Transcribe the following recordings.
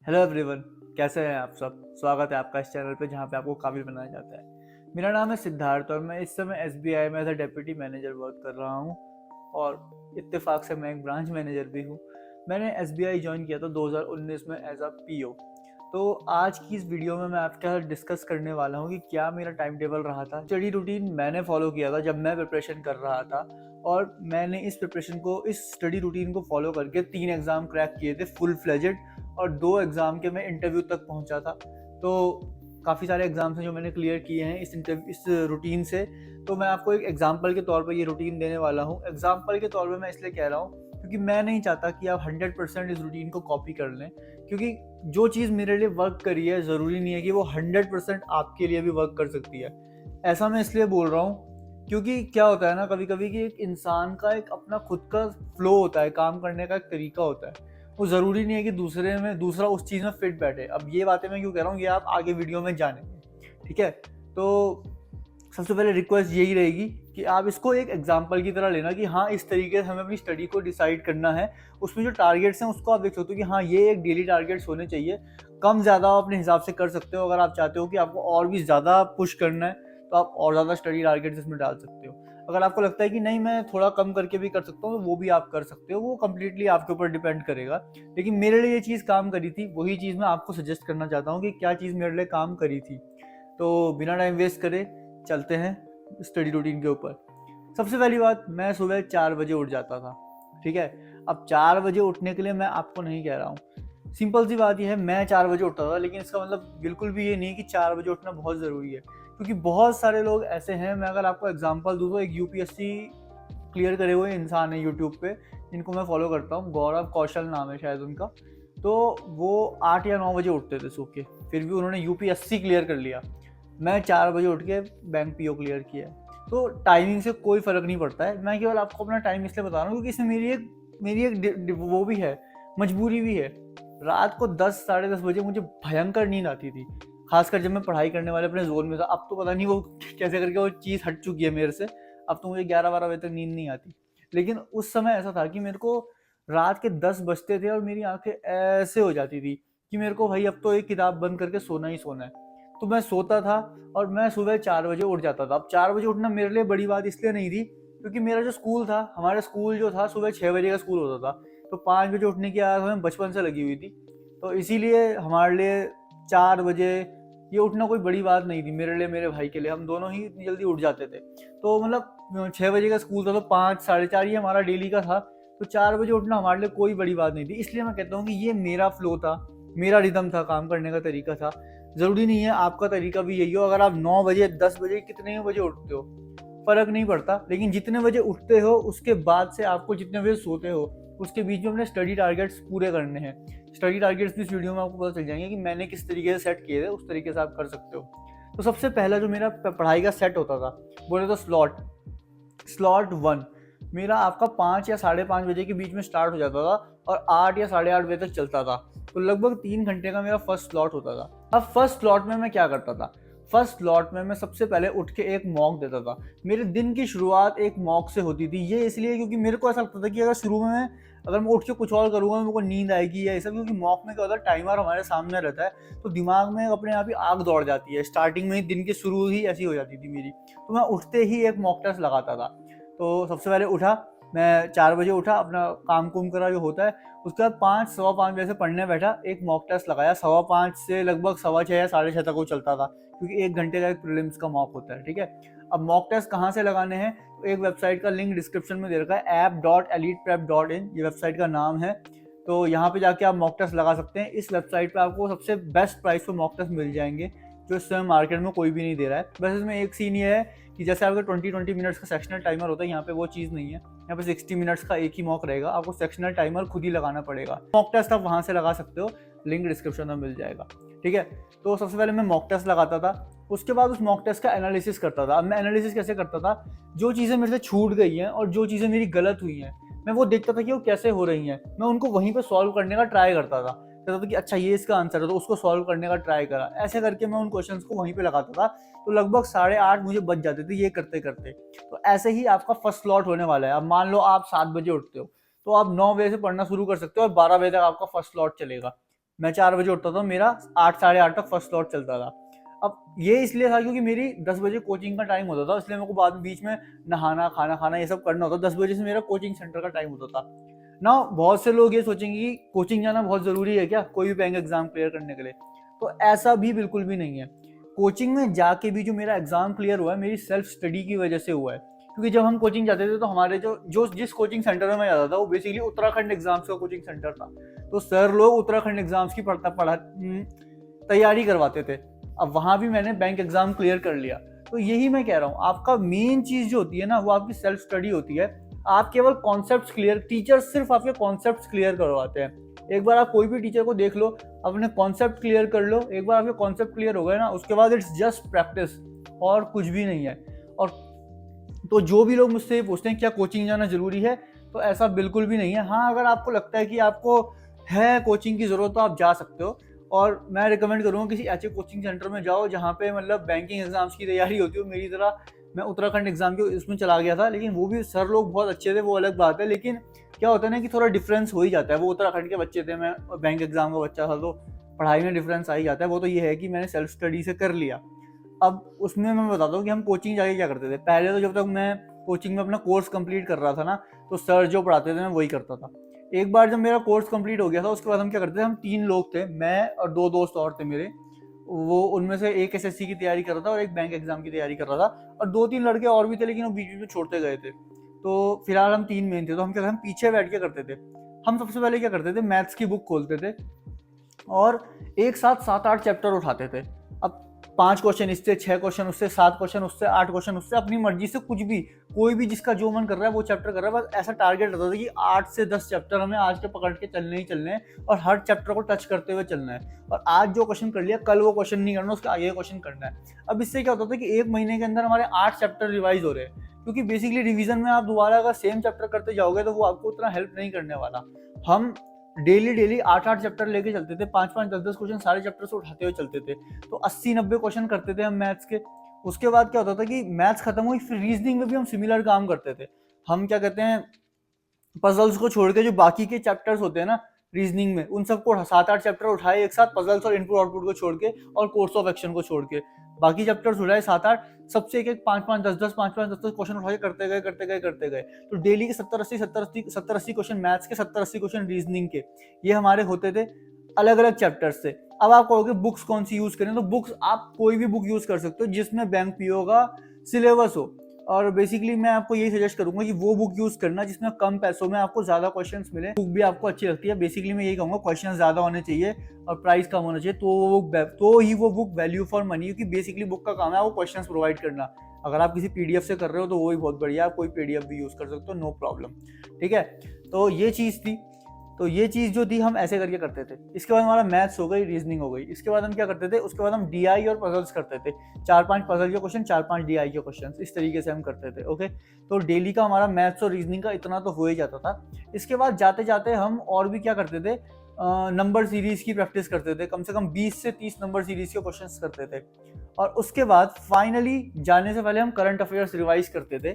Hello everyone, कैसे हैं आप सब। स्वागत है आपका इस चैनल पे जहाँ पे आपको काबिल बनाया जाता है। मेरा नाम है सिद्धार्थ और मैं इस समय एसबीआई में as a deputy manager work कर रहा हूँ और इत्तेफाक से मैं एक ब्रांच मैनेजर भी हूँ। मैंने एसबीआई ज्वाइन किया था 2019 में एज अ पीओ। तो आज की इस वीडियो में मैं आपके साथ डिस्कस करने वाला हूँ कि क्या मेरा टाइम टेबल रहा था, स्टडी रूटीन मैंने फॉलो किया था जब मैं प्रिपरेशन कर रहा था, और मैंने इस स्टडी रूटीन को फॉलो करके 3 एग्ज़ाम क्रैक किए थे फुल फ्लेजेड, और 2 एग्ज़ाम के मैं इंटरव्यू तक पहुंचा था। तो काफ़ी सारे एग्ज़ाम्स हैं जो मैंने क्लियर किए हैं इस रूटीन से। तो मैं आपको एक एग्जांपल के तौर पे ये रूटीन देने वाला हूँ। एग्जांपल के तौर पे मैं इसलिए कह रहा हूँ क्योंकि मैं नहीं चाहता कि आप 100% इस रूटीन को कॉपी कर लें, क्योंकि जो चीज़ मेरे लिए वर्क करी है ज़रूरी नहीं है कि वो 100% आपके लिए भी वर्क कर सकती है। ऐसा मैं इसलिए बोल रहा हूँ क्योंकि क्या होता है ना, कभी कभी कि एक इंसान का एक अपना खुद का फ्लो होता है, काम करने का एक तरीका होता है। वो ज़रूरी नहीं है कि दूसरा उस चीज़ में फिट बैठे। अब ये बातें मैं क्यों कह रहा हूँ, ये आप आगे वीडियो में जानेंगे, ठीक है। तो सबसे पहले रिक्वेस्ट यही रहेगी कि आप इसको एक एग्जाम्पल की तरह लेना कि हाँ, इस तरीके से हमें अपनी स्टडी को डिसाइड करना है। उसमें जो टारगेट्स हैं उसको आप देख सकते हो कि हाँ, ये एक डेली टारगेट्स होने चाहिए। कम ज़्यादा आप अपने हिसाब से कर सकते हो। अगर आप चाहते हो कि आपको और भी ज़्यादा पुश करना है तो आप और ज़्यादा स्टडी टारगेट्स इसमें डाल सकते हो। अगर आपको लगता है कि नहीं, मैं थोड़ा कम करके भी कर सकता हूँ, तो वो भी आप कर सकते हो। वो कम्प्लीटली आपके ऊपर डिपेंड करेगा। लेकिन मेरे लिए ये चीज़ काम करी थी, वही चीज़ मैं आपको सजेस्ट करना चाहता हूँ कि क्या चीज़ मेरे लिए काम करी थी। तो बिना टाइम वेस्ट करे चलते हैं स्टडी रूटीन के ऊपर। सबसे पहली बात, मैं सुबह 4 बजे उठ जाता था, ठीक है। अब 4 बजे उठने के लिए मैं आपको नहीं कह रहा हूँ, सिंपल सी बात यह है, मैं 4 बजे उठता था। लेकिन इसका मतलब बिल्कुल भी ये नहीं कि 4 बजे उठना बहुत ज़रूरी है, क्योंकि बहुत सारे लोग ऐसे हैं। मैं अगर आपको एग्जांपल दूँ तो एक यूपीएससी क्लियर करे हुए इंसान है यूट्यूब पे, जिनको मैं फॉलो करता हूँ, गौरव कौशल नाम है शायद उनका। तो वो 8 या 9 बजे उठते थे सो के, फिर भी उन्होंने यूपीएससी क्लियर कर लिया। मैं 4 बजे उठ के बैंक पीओ क्लियर किया है। तो टाइमिंग से कोई फ़र्क नहीं पड़ता है। मैं केवल आपको अपना टाइम इसलिए बता रहा हूँ क्योंकि इसमें मेरी एक वो भी है, मजबूरी भी है। रात को 10 साढ़े 10 बजे मुझे भयंकर नींद आती थी, खासकर जब मैं पढ़ाई करने वाले अपने जोन में था। अब तो पता नहीं वो कैसे करके वो चीज़ हट चुकी है मेरे से। अब तो मुझे 11-12 बजे तक नींद नहीं आती। लेकिन उस समय ऐसा था कि मेरे को रात के 10 बजते थे और मेरी आंखें ऐसे हो जाती थी कि मेरे को भाई अब तो एक किताब बंद करके सोना ही सोना है। तो मैं सोता था और मैं सुबह 4 बजे उठ जाता था। अब 4 बजे उठना मेरे लिए बड़ी बात इसलिए नहीं थी क्योंकि मेरा जो स्कूल था, हमारा स्कूल जो था, सुबह 6 बजे का स्कूल होता था। तो 5 बजे उठने की आदत हमें बचपन से लगी हुई थी। तो इसीलिए हमारे लिए 4 बजे ये उठना कोई बड़ी बात नहीं थी। मेरे लिए, मेरे भाई के लिए, हम दोनों ही इतनी जल्दी उठ जाते थे। तो मतलब 6 बजे का स्कूल था तो 5 साढ़े 4 ही हमारा डेली का था। तो 4 बजे उठना हमारे लिए कोई बड़ी बात नहीं थी। इसलिए मैं कहता हूँ कि ये मेरा फ्लो था, मेरा रिदम था, काम करने का तरीका था। ज़रूरी नहीं है आपका तरीका भी यही हो। अगर आप 9 बजे 10 बजे कितने बजे उठते हो फ़र्क नहीं पड़ता, लेकिन जितने बजे उठते हो उसके बाद से आपको जितने बजे सोते हो उसके बीच में अपने स्टडी टारगेट्स पूरे करने हैं। स्टडी टारगेट्स भी इस वीडियो में आपको पता चल जाएंगे कि मैंने किस तरीके से सेट किए थे, उस तरीके से आप कर सकते हो। तो सबसे पहला जो मेरा पढ़ाई का सेट होता था बोले तो स्लॉट 1 मेरा आपका 5 या 5:30 बजे के बीच में स्टार्ट हो जाता था और 8 या 8:30 बजे तक चलता था। तो लगभग 3 घंटे का मेरा फर्स्ट स्लॉट होता था। अब फर्स्ट स्लॉट में मैं क्या करता था, फर्स्ट स्लॉट में मैं सबसे पहले उठ के एक मॉक देता था। मेरे दिन की शुरुआत एक मॉक से होती थी। ये इसलिए क्योंकि मेरे को ऐसा लगता था कि अगर मैं उठ के कुछ और करूँगा मेरे को नींद आएगी या ऐसा, क्योंकि मॉक में क्या होता है, टाइमर हमारे सामने रहता है तो दिमाग में अपने आप ही आग दौड़ जाती है। स्टार्टिंग में ही दिन की शुरू ही ऐसी हो जाती थी मेरी। तो मैं उठते ही एक मॉक टेस्ट लगाता था। तो सबसे पहले उठा, मैं 4 बजे उठा, अपना काम कुम करा जो होता है। उसके बाद 5 सवा 5 बजे से पढ़ने बैठा, एक मॉक टेस्ट लगाया। 5:15 से लगभग 6:15 या 6:30 तक वो चलता था, क्योंकि 1 घंटे का एक प्रीलिम्स का मॉक होता है, ठीक है। अब मॉक टेस्ट कहाँ से लगाने हैं, तो एक वेबसाइट का लिंक डिस्क्रिप्शन में दे रखा है, app.eliteprep.in, ये वेबसाइट का नाम है। तो यहाँ पे जाके आप मॉक टेस्ट लगा सकते हैं। इस वेबसाइट पे आपको सबसे बेस्ट प्राइस पे मॉक टेस्ट मिल जाएंगे, जो इस समय मार्केट में कोई भी नहीं दे रहा है। बस इसमें एक सीन ये है कि जैसे आपका 20-20 मिनट्स का सेक्शनल टाइमर होता है, यहाँ पे वो चीज़ नहीं है। यहाँ पे 60 मिनट्स का एक ही मॉक रहेगा, आपको सेक्शनल टाइमर खुद ही लगाना पड़ेगा। मॉक टेस्ट आप वहाँ से लगा सकते हो, लिंक डिस्क्रिप्शन में मिल जाएगा, ठीक है। तो सबसे पहले मैं मॉक टेस्ट लगाता था, उसके बाद उस मॉक टेस्ट का एनालिसिस करता था। अब मैं एनालिसिस कैसे करता था, जो चीज़ें मेरे से छूट गई हैं और जो चीज़ें मेरी गलत हुई हैं, मैं वो देखता था कि वो कैसे हो रही हैं। मैं उनको वहीं पे सॉल्व करने का ट्राई करता था। कहता था कि अच्छा ये इसका आंसर है, तो उसको सॉल्व करने का ट्राई करा। ऐसे करके मैं उन क्वेश्चंस को वहीं पे लगाता था। तो लगभग 8:30 मुझे बच जाते थे ये करते करते। तो ऐसे ही आपका फर्स्ट स्लॉट होने वाला है। अब मान लो आप 7 बजे उठते हो, तो आप 9 बजे से पढ़ना शुरू कर सकते हो और 12 बजे तक आपका फर्स्ट स्लॉट चलेगा। मैं 4 बजे उठता था, मेरा 8 साढ़े 8 तक फर्स्ट स्लॉट चलता था। अब ये इसलिए था क्योंकि मेरी 10 बजे कोचिंग का टाइम होता था, इसलिए मेरे को बाद में बीच में नहाना, खाना खाना ये सब करना होता। 10 बजे से मेरा कोचिंग सेंटर का टाइम होता था ना। बहुत से लोग ये सोचेंगे कि कोचिंग जाना बहुत ज़रूरी है क्या कोई भी बैंक एग्जाम क्लियर करने के लिए, तो ऐसा भी बिल्कुल भी नहीं है। कोचिंग में जाके भी जो मेरा एग्जाम क्लियर हुआ है मेरी सेल्फ स्टडी की वजह से हुआ है। क्योंकि जब हम कोचिंग जाते थे तो हमारे जो जिस कोचिंग सेंटर में मैं जाता था वो बेसिकली उत्तराखंड एग्जाम्स का कोचिंग सेंटर था। तो सर लोग उत्तराखंड एग्जाम्स की तैयारी करवाते थे। अब वहां भी मैंने बैंक एग्जाम क्लियर कर लिया। तो यही मैं कह रहा हूँ, आपका मेन चीज जो होती है ना वो आपकी सेल्फ स्टडी होती है। आप केवल कॉन्सेप्ट्स क्लियर, टीचर सिर्फ आपके कॉन्सेप्ट्स क्लियर करवाते हैं। एक बार आप कोई भी टीचर को देख लो, अपने कॉन्सेप्ट क्लियर कर लो, एक बार आपके कॉन्सेप्ट क्लियर हो गए ना, उसके बाद इट्स जस्ट प्रैक्टिस और कुछ भी नहीं है। और तो जो भी लोग मुझसे ये पूछते हैं क्या कोचिंग जाना जरूरी है, तो ऐसा बिल्कुल भी नहीं है। हाँ, अगर आपको लगता है कि आपको है कोचिंग की जरूरत तो आप जा सकते हो। और मैं रिकमेंड करूँगा किसी ऐसे कोचिंग सेंटर में जाओ जहाँ पे मतलब बैंकिंग एग्जाम्स की तैयारी होती हो। मेरी तरह मैं उत्तराखंड एग्जाम के इसमें चला गया था, लेकिन वो भी सर लोग बहुत अच्छे थे, वो अलग बात है। लेकिन क्या होता है ना कि थोड़ा डिफरेंस हो ही जाता है। वो उत्तराखंड के बच्चे थे, मैं बैंक एग्जाम का बच्चा था, तो पढ़ाई में डिफरेंस आ ही जाता है। वो तो ये है कि मैंने सेल्फ स्टडी से कर लिया। अब उसमें मैं बताता हूँ कि हम कोचिंग जाके क्या करते थे। पहले तो जब तक मैं कोचिंग में अपना कोर्स कंप्लीट कर रहा था ना, तो सर जो पढ़ाते थे मैं वही करता था। एक बार जब मेरा कोर्स कंप्लीट हो गया था, उसके बाद हम क्या करते थे, हम 3 लोग थे, मैं और 2 दोस्त और थे मेरे। वो उनमें से एक एसएससी की तैयारी कर रहा था और एक बैंक एग्जाम की तैयारी कर रहा था, और 2-3 लड़के और भी थे, लेकिन वो बीच बीच में छोड़ते गए थे। तो फिलहाल हम 3 मेन थे। तो हम क्या, हम पीछे बैठ के करते थे। हम सबसे पहले क्या करते थे, मैथ्स की बुक खोलते थे और एक साथ 7-8 चैप्टर उठाते थे। अब 5 क्वेश्चन इससे, 6 क्वेश्चन उससे, 7 क्वेश्चन उससे, 8 क्वेश्चन उससे, अपनी मर्जी से कुछ भी, कोई भी जिसका जो मन कर रहा है वो चैप्टर कर रहा है। बस ऐसा टारगेट रहता था कि 8 से 10 चैप्टर हमें आज के पकड़ के चलने ही चलने हैं और हर चैप्टर को टच करते हुए चलना है। और आज जो क्वेश्चन कर लिया कल वो क्वेश्चन नहीं करना, उसके आगे क्वेश्चन करना है। अब इससे क्या होता था कि 1 महीने के अंदर हमारे 8 चैप्टर रिवाइज हो रहे हैं। क्योंकि बेसिकली रिवीजन में आप दोबारा अगर सेम चैप्टर करते जाओगे तो वो आपको उतना हेल्प नहीं करने वाला। हम डेली 8-8 चैप्टर लेके चलते थे, 5-5 10-10 क्वेश्चन सारे चैप्टर से उठाते हुए चलते थे। तो 80-90 क्वेश्चन करते थे हम मैथ्स के। उसके बाद क्या होता था कि मैथ्स खत्म हुई, फिर रीजनिंग में भी हम सिमिलर काम करते थे। हम क्या कहते हैं, पजल्स को छोड़ के जो बाकी के चैप्टर्स होते हैं ना रीजनिंग में, उन सबको 7-8 चैप्टर उठाए एक साथ, पजल्स और इनपुट आउटपुट को छोड़ के और कोर्स ऑफ एक्शन को छोड़ के। बाकी चैप्टर्स उठाए 7-8, सबसे एक 5-5 10-10 5-5 10-10 क्वेश्चन उठा के करते गए। तो डेली के 70-80 क्वेश्चन मैथ्स के, 70-80 क्वेश्चन रीजनिंग के, ये हमारे होते थे अलग अलग चैप्टर्स से। अब आप कहोगे बुक्स कौन सी यूज करें, तो बुक्स आप कोई भी बुक यूज कर सकते हो जिसमें बैंक पीओ का सिलेबस हो। और बेसिकली मैं आपको यही सजेस्ट करूंगा कि वो बुक यूज करना जिसमें कम पैसों में आपको ज्यादा क्वेश्चंस मिले। बुक भी आपको अच्छी लगती है, बेसिकली मैं यही कहूंगा क्वेश्चंस ज्यादा होने चाहिए और प्राइस कम होना चाहिए, तो वो बुक वैल्यू फॉर मनी। क्योंकि बेसिकली बुक का काम है वो क्वेश्चंस प्रोवाइड करना। अगर आप किसी पीडीएफ से कर रहे हो तो वो भी बहुत बढ़िया, आप कोई पीडीएफ भी यूज कर सकते हो, नो प्रॉब्लम। ठीक है, तो ये चीज थी। तो ये चीज जो थी हम ऐसे करके करते थे। इसके बाद हमारा मैथ्स हो गई, रीजनिंग हो गई। इसके बाद हम क्या करते थे, उसके बाद हम डीआई और पजल्स करते थे। 4-5 पजल के क्वेश्चन, 4-5 डीआई के क्वेश्चन, इस तरीके से हम करते थे। ओके, तो डेली का हमारा मैथ्स और रीजनिंग का इतना तो हो ही जाता था। इसके बाद जाते जाते हम और भी क्या करते थे, नंबर सीरीज की प्रैक्टिस करते थे। कम से कम 20 से 30 नंबर सीरीज के क्वेश्चंस करते थे। और उसके बाद फाइनली जाने से पहले हम करंट अफेयर्स रिवाइज करते थे।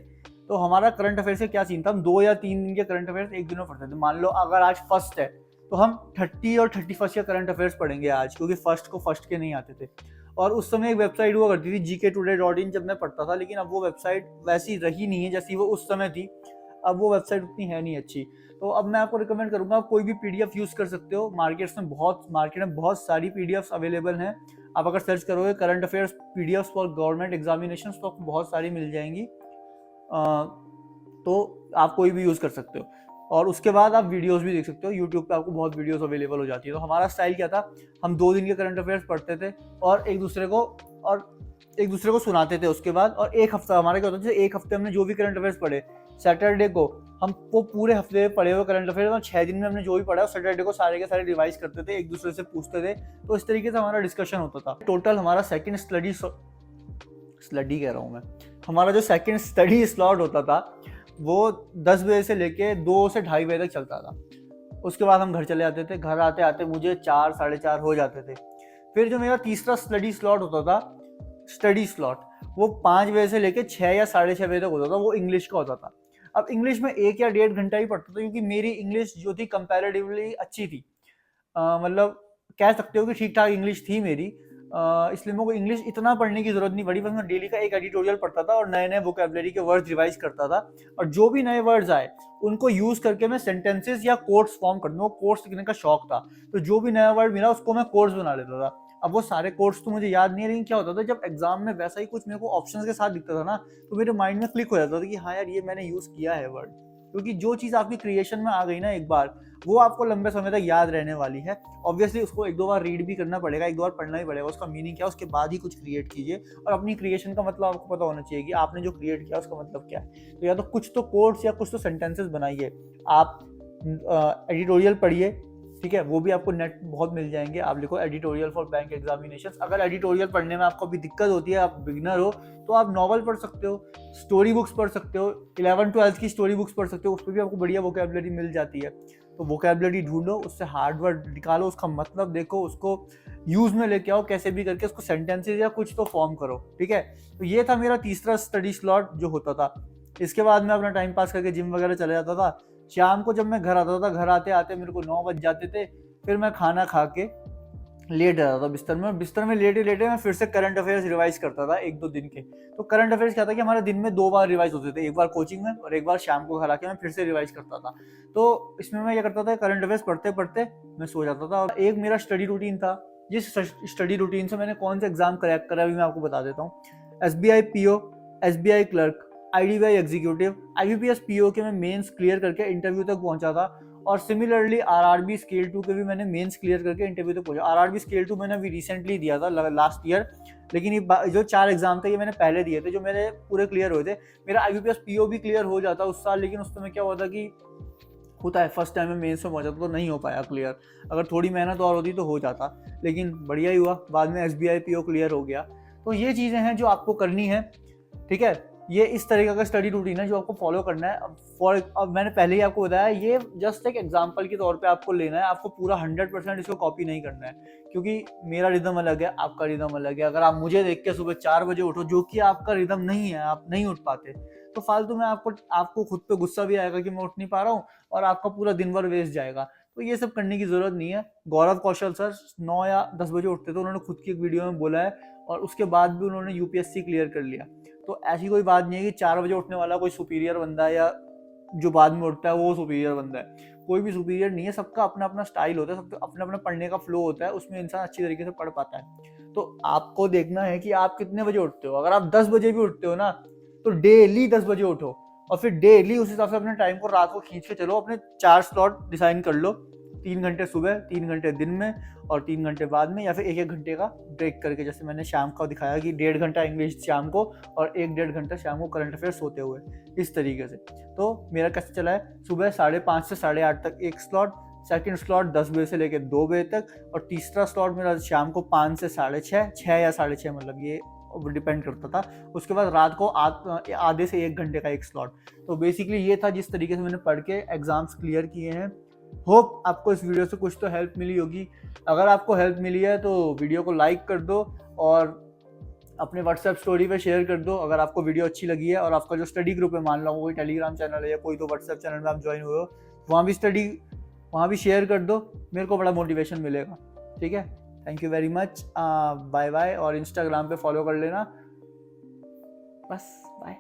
तो हमारा करंट अफेयर से क्या सीन था, हम 2 या 3 दिन के करंट अफेयर्स एक दिन में पढ़ते थे। मान लो अगर आज फर्स्ट है तो हम 30 और 31 के करंट अफेयर्स पढ़ेंगे आज, क्योंकि फर्स्ट को फर्स्ट के नहीं आते थे। और उस समय एक वेबसाइट हुआ करती थी gktoday.in, जब मैं पढ़ता था, लेकिन अब वो वेबसाइट वैसी रही नहीं है जैसी वो उस समय थी। अब वो वेबसाइट उतनी है नहीं अच्छी। तो अब मैं आपको रिकमेंड करूंगा, आप कोई भी पीडीएफ यूज कर सकते हो। मार्केट में बहुत सारी पीडीएफ अवेलेबल हैं। आप अगर सर्च करोगे current affairs PDF for government examination, तो आपको बहुत सारी मिल जाएंगी। तो आप कोई भी यूज कर सकते हो। और उसके बाद आप वीडियोस भी देख सकते हो, यूट्यूब पे आपको बहुत वीडियोस अवेलेबल हो जाती है। तो हमारा स्टाइल क्या था, हम 2 दिन के करंट अफेयर्स पढ़ते थे और एक दूसरे को सुनाते थे। उसके बाद और एक हफ्ता हमारा क्या होता था, एक हफ्ते हमने जो भी करंट अफेयर्स पढ़े, सैटरडे को हम वो पूरे हफ्ते पढ़े हुए करंट अफेयर्स और 6 दिन में हमने जो भी पढ़ा सैटरडे को सारे के सारे रिवाइज करते थे, एक दूसरे से पूछते थे। तो इस तरीके से हमारा डिस्कशन होता था। टोटल हमारा सेकंड स्टडी कह रहा हूँ मैं, हमारा जो सेकंड स्टडी स्लॉट होता था वो 10 बजे से लेके 2 से 2:30 बजे तक चलता था। उसके बाद हम घर चले जाते थे। घर आते आते मुझे 4 साढ़े 4 हो जाते थे। फिर जो मेरा तीसरा स्टडी स्लॉट होता था, स्टडी स्लॉट, वो 5 बजे से लेके 6 या साढ़े 6 बजे तक होता था। वो इंग्लिश का होता था। अब इंग्लिश में 1 या 1.5 घंटा ही पढ़ता था, क्योंकि मेरी इंग्लिश जो थी कंपैरेटिवली अच्छी थी। मतलब कह सकते हो कि ठीक ठाक इंग्लिश थी मेरी, इसलिए मेरे को इंग्लिश इतना पढ़ने की जरूरत नहीं पड़ी। बस मैं डेली का एक एडिटोरियल पढ़ता था और नए नए वोकेबलरी के वर्ड्स रिवाइज करता था, और जो भी नए वर्ड्स आए उनको यूज करके मैं सेंटेंसेस या कोट्स फॉर्म कर दूँ। कोट्स लिखने का शौक था, तो जो भी नया वर्ड मिला उसको मैं कोट्स बना लेता था। अब वो सारे कोट्स तो मुझे याद नहीं है, लेकिन क्या होता था जब एग्जाम में वैसा ही कुछ मेरे को ऑप्शंस के साथ दिखता था ना, तो मेरे माइंड में क्लिक हो जाता था कि हाँ यार ये मैंने यूज किया है वर्ड। क्योंकि जो चीज आपकी क्रिएशन में आ गई ना एक बार, वो आपको लंबे समय तक याद रहने वाली है। ऑब्वियसली उसको एक दो बार रीड भी करना पड़ेगा, एक दो बार पढ़ना भी पड़ेगा, उसका मीनिंग क्या है, उसके बाद ही कुछ क्रिएट कीजिए। और अपनी क्रिएशन का मतलब आपको पता होना चाहिए कि आपने जो क्रिएट किया उसका मतलब क्या है। तो या तो कुछ तो कोट्स या कुछ तो सेंटेंसेस बनाइए। आप एडिटोरियल पढ़िए, ठीक है, वो भी आपको नेट बहुत मिल जाएंगे। आप लिखो एडिटोरियल फॉर बैंक एग्जामिनेशंस। अगर एडिटोरियल पढ़ने में आपको अभी दिक्कत होती है, आप बिगिनर हो, तो आप नॉवल पढ़ सकते हो, स्टोरी बुक्स पढ़ सकते हो, 11-12 की स्टोरी बुक्स पढ़ सकते हो, उस पर भी आपको बढ़िया वोकेबलरी मिल जाती है। तो वोकेबलरी ढूंढो, उससे हार्ड वर्ड निकालो, उसका मतलब देखो, उसको यूज में लेके आओ, कैसे भी करके उसको सेंटेंसेस या कुछ तो फॉर्म करो, ठीक है। तो ये था मेरा तीसरा स्टडी स्लॉट जो होता था। इसके बाद मैं अपना टाइम पास करके जिम वगैरह चले जाता था। शाम को जब मैं घर आता था, घर आते आते मेरे को 9 बज जाते थे। फिर मैं खाना खा के लेट जाता था बिस्तर में, बिस्तर में लेटे लेटे मैं फिर से करंट अफेयर्स रिवाइज करता था 1-2 दिन के। तो करंट अफेयर्स क्या था कि हमारे दिन में 2 बार रिवाइज होते थे, एक बार कोचिंग में और एक बार शाम को घर आके मैं फिर से रिवाइज करता था। तो इसमें मैं क्या करता था, करंट अफेयर्स पढ़ते पढ़ते मैं सो जाता था। और एक मेरा स्टडी रूटीन था, जिस स्टडी रूटीन से मैंने कौन सा एग्जाम क्रैक करा अभी मैं आपको बता देता हूँ। SBI PO, SBI clerk, IDBI executive, IBPS PO के मैं मेंस क्लियर करके इंटरव्यू तक पहुंचा था। और सिमिलरली RRB स्केल 2 के भी मैंने मेंस क्लियर करके इंटरव्यू तक पहुंचा। RRB स्केल 2 मैंने अभी रिसेंटली दिया था लास्ट ईयर, लेकिन ये जो 4 एग्जाम थे ये मैंने पहले दिए थे, जो मेरे पूरे क्लियर हुए थे। मेरा IBPS PO भी क्लियर हो जाता उस साल, लेकिन उस समय क्या हुआ था कि होता है फर्स्ट टाइम में मेंस में पहुंचा तो नहीं हो पाया क्लियर। अगर थोड़ी मेहनत और होती तो हो जाता, लेकिन बढ़िया ही हुआ, बाद में SBI PO क्लियर हो गया। तो ये चीज़ें हैं जो आपको करनी है, ठीक है। ये इस तरीके का स्टडी रूटीन है जो आपको फॉलो करना है। अब मैंने पहले ही आपको बताया, ये जस्ट एक एग्जांपल के तौर पे आपको लेना है, आपको पूरा 100% इसको कॉपी नहीं करना है, क्योंकि मेरा रिदम अलग है, आपका रिदम अलग है। अगर आप मुझे देख के सुबह 4 बजे उठो, जो कि आपका रिदम नहीं है, आप नहीं उठ पाते, तो फालतू में आपको खुद पे गुस्सा भी आएगा कि मैं उठ नहीं पा रहा हूँ, और आपका पूरा दिन भर वेस्ट जाएगा। तो ये सब करने की जरूरत नहीं है। गौरव कौशल सर 9 या 10 बजे उठते थे, उन्होंने खुद की एक वीडियो में बोला है, और उसके बाद भी उन्होंने UPSC क्लियर कर लिया। तो ऐसी कोई बात नहीं है कि 4 बजे उठने वाला कोई सुपीरियर बंदा है, या जो बाद में उठता है वो सुपीरियर बंदा है। कोई भी सुपीरियर नहीं है, सबका अपना अपना स्टाइल होता है, सबका अपना अपना पढ़ने का फ्लो होता है, उसमें इंसान अच्छी तरीके से पढ़ पाता है। तो आपको देखना है कि आप कितने बजे उठते हो। अगर आप 10 बजे भी उठते हो ना, तो डेली 10 बजे उठो, और फिर डेली उस हिसाब से अपने टाइम को रात को खींच के चलो। अपने 4 स्लॉट डिसाइन कर लो, 3 घंटे सुबह, 3 घंटे दिन में, और 3 घंटे बाद में, या फिर 1-1 घंटे का ब्रेक करके, जैसे मैंने शाम का दिखाया कि 1.5 घंटा इंग्लिश शाम को और 1-1.5 घंटा शाम को करंट अफेयर्स सोते हुए, इस तरीके से। तो मेरा कैसे चला है, सुबह 5:30 से 8:30 तक एक स्लॉट, सेकंड स्लॉट 10 बजे से लेकर 2 बजे तक, और तीसरा स्लॉट मेरा शाम को 5 से 6:30, 6 या 6:30, मतलब ये डिपेंड करता था। उसके बाद रात को आधे से 1 घंटे का एक स्लॉट। तो बेसिकली ये था जिस तरीके से मैंने पढ़ के एग्जाम्स क्लियर किए हैं। होप आपको इस वीडियो से कुछ तो हेल्प मिली होगी। अगर आपको हेल्प मिली है तो वीडियो को लाइक कर दो, और अपने व्हाट्सएप स्टोरी पे शेयर कर दो। अगर आपको वीडियो अच्छी लगी है, और आपका जो स्टडी ग्रुप है, मान लो कोई टेलीग्राम चैनल है या कोई तो व्हाट्सएप चैनल में आप ज्वाइन हुए हो, वहाँ भी शेयर कर दो, मेरे को बड़ा मोटिवेशन मिलेगा, ठीक है। Thank you very much, bye bye. और इंस्टाग्राम पे फॉलो कर लेना, बस बाय।